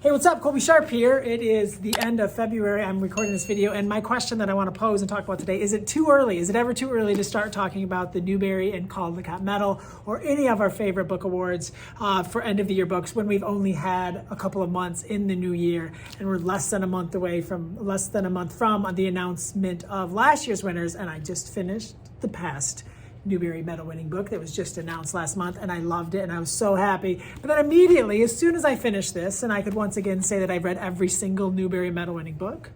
Hey, what's up? Colby Sharp here. It is the end of February. I'm recording this video, and my question that I want to pose and talk about today, is it too early? Is it ever too early to start talking about the Newbery and Caldecott medal or any of our favorite book awards for end of the year books when we've only had a couple of months in the new year and we're less than a month from the announcement of last year's winners, and I just finished the past Newbery medal winning book that was just announced last month, and I loved it and I was so happy. But then immediately, as soon as I finished this, and I could once again say that I've read every single Newbery medal winning book,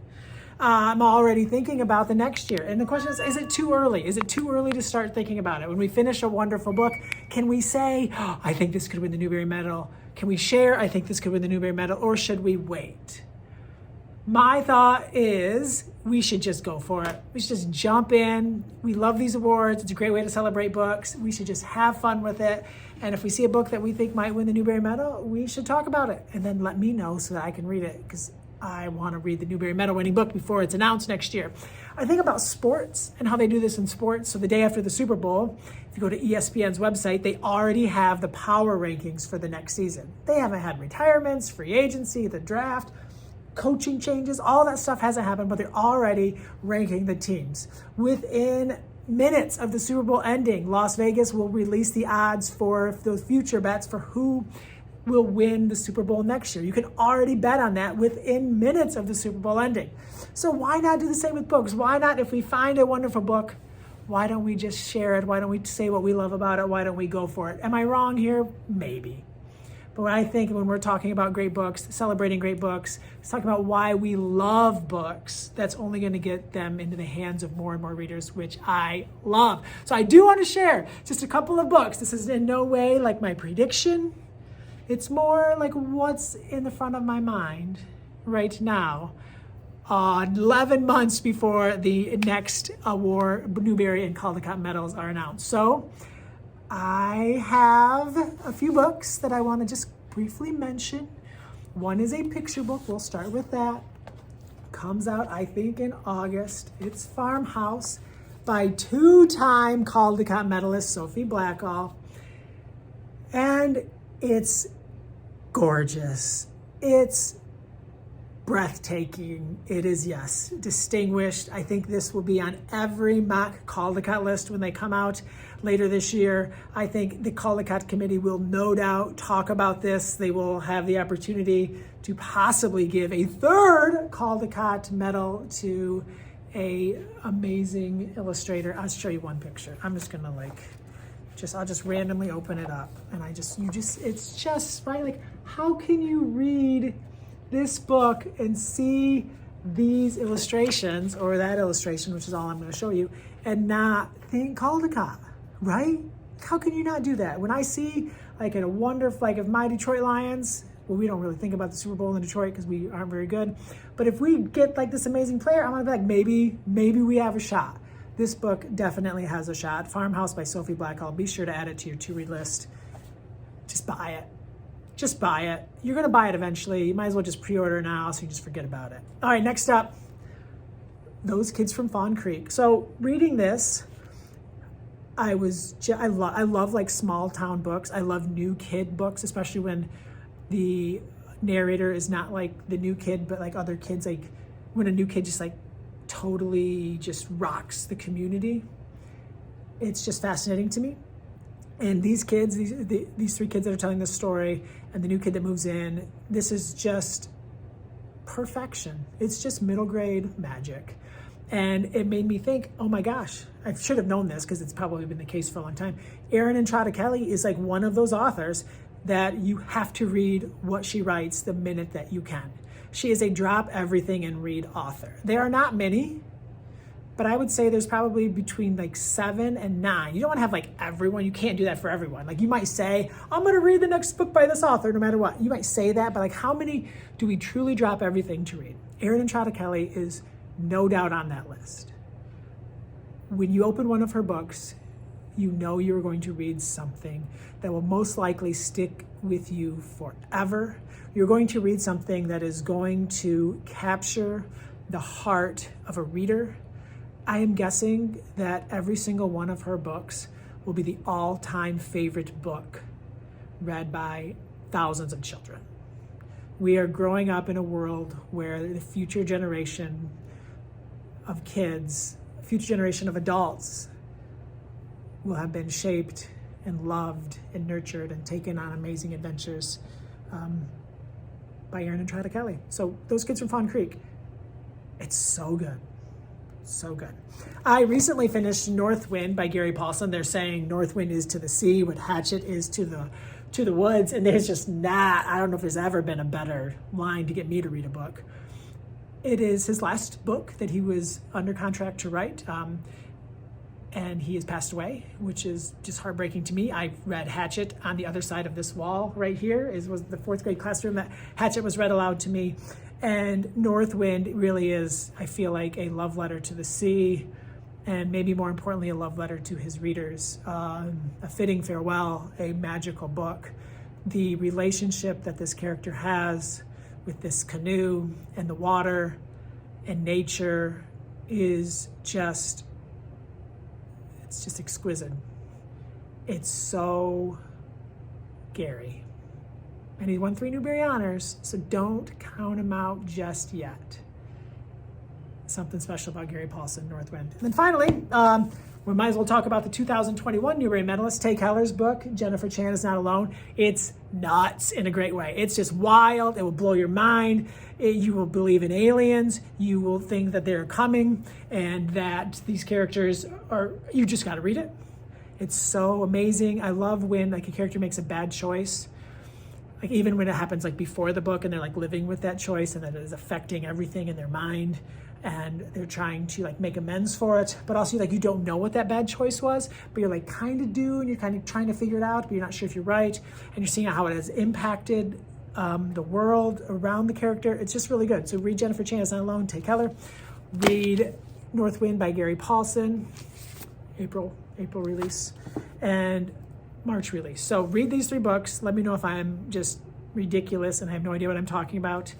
I'm already thinking about the next year. And the question is it too early? Is it too early to start thinking about it? When we finish a wonderful book, can we say, oh, I think this could win the Newbery medal? Can we share, I think this could win the Newbery medal? Or should we wait? My thought is we should just go for it. We should just jump in. We love these awards. It's a great way to celebrate books. We should just have fun with it. And if we see a book that we think might win the Newbery medal, we should talk about it. And then let me know so that I can read it, because I want to read the Newbery medal winning book before it's announced next year. I think about sports and how they do this in sports. So the day after the Super Bowl, if you go to ESPN's website, they already have the power rankings for the next season. They haven't had retirements, free agency, the draft, coaching changes, all that stuff hasn't happened, but they're already ranking the teams. Within minutes of the Super Bowl ending, Las Vegas will release the odds for those future bets for who will win the Super Bowl next year. You can already bet on that within minutes of the Super Bowl ending. So why not do the same with books? Why not, if we find a wonderful book, why don't we just share it? Why don't we say what we love about it? Why don't we go for it? Am I wrong here? Maybe. But I think when we're talking about great books, celebrating great books, let's talk about why we love books. That's only going to get them into the hands of more and more readers, which I love. So I do want to share just a couple of books. This is in no way like my prediction. It's more like what's in the front of my mind right now, 11 months before the next award, Newbery and Caldecott medals are announced. So I have a few books that I want to just briefly mention. One is a picture book. We'll start with that. Comes out, I think, in August. It's Farmhouse by two-time Caldecott medalist Sophie Blackall. And it's gorgeous. It's breathtaking. It is, yes, distinguished. I think this will be on every mock Caldecott list when they come out later this year. I think the Caldecott committee will no doubt talk about this. They will have the opportunity to possibly give a third Caldecott medal to a amazing illustrator. I'll show you one picture. I'm just gonna I'll just randomly open it up, and it's just, right? Like, how can you read this book and see these illustrations, or that illustration, which is all I'm going to show you, and not think Caldecott, right? How can you not do that? When I see like a wonderful, like if my Detroit Lions, well, we don't really think about the Super Bowl in Detroit because we aren't very good, but if we get like this amazing player, I'm going to be like, maybe we have a shot. This book definitely has a shot. Farmhouse by Sophie Blackall. Be sure to add it to your to-read list. Just buy it. Just buy it. You're going to buy it eventually. You might as well just pre-order now so you just forget about it. All right, next up, Those Kids from Fawn Creek. So reading this, I love like small town books. I love new kid books, especially when the narrator is not like the new kid, but like other kids, like when a new kid just like totally just rocks the community. It's just fascinating to me. And these kids, these three kids that are telling this story, and the new kid that moves in, this is just perfection. It's just middle grade magic. And it made me think, oh my gosh, I should have known this because it's probably been the case for a long time. Erin Entrada Kelly is like one of those authors that you have to read what she writes the minute that you can. She is a drop everything and read author. There are not many, but I would say there's probably between like 7 and 9. You don't want to have like everyone. You can't do that for everyone. Like you might say, I'm going to read the next book by this author no matter what. You might say that, but like how many do we truly drop everything to read? Erin Entrada Kelly is no doubt on that list. When you open one of her books, you know you're going to read something that will most likely stick with you forever. You're going to read something that is going to capture the heart of a reader. I am guessing that every single one of her books will be the all-time favorite book read by thousands of children. We are growing up in a world where the future generation of kids, future generation of adults will have been shaped and loved and nurtured and taken on amazing adventures by Aaron and Trida Kelly. So those kids from Fawn Creek, it's so good. So good. I recently finished North Wind by Gary Paulson. They're saying North Wind is to the sea what Hatchet is to the woods, and there's just not, I don't know if there's ever been a better line to get me to read a book. It is his last book that he was under contract to write, and he has passed away, which is just heartbreaking to me. I read Hatchet on the other side of this wall right here. Was the 4th grade classroom that Hatchet was read aloud to me. And North Wind really is, I feel like, a love letter to the sea, and maybe more importantly, a love letter to his readers. A fitting farewell, a magical book. The relationship that this character has with this canoe and the water and nature is just, it's just exquisite. It's so Gary. And he won 3 Newbery honors, so don't count him out just yet. Something special about Gary Paulson, North Wind. And then finally, we might as well talk about the 2021 Newbery medalist, Tay Keller's book, Jennifer Chan is Not Alone. It's nuts in a great way. It's just wild. It will blow your mind. You will believe in aliens. You will think that they're coming and that these characters are, you just got to read it. It's so amazing. I love when like a character makes a bad choice. Like even when it happens like before the book and they're like living with that choice and that it is affecting everything in their mind and they're trying to like make amends for it, but also like you don't know what that bad choice was, but you're like kind of do, and you're kind of trying to figure it out, but you're not sure if you're right, and you're seeing how it has impacted the world around the character. It's just really good. So read Jennifer Chan is Not Alone, Tay Keller. Read North Wind by Gary Paulson, April release, and March release. So read these 3 books. Let me know if I'm just ridiculous and I have no idea what I'm talking about.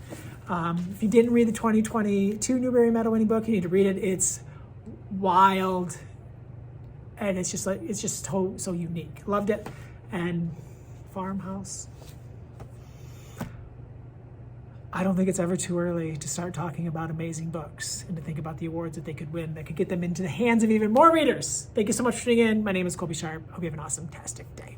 If you didn't read the 2022 Newbery Medal winning book, you need to read it. It's wild, and it's just so unique. Loved it. And Farmhouse. I don't think it's ever too early to start talking about amazing books and to think about the awards that they could win that could get them into the hands of even more readers. Thank you so much for tuning in. My name is Colby Sharp. Hope you have an awesome, fantastic day.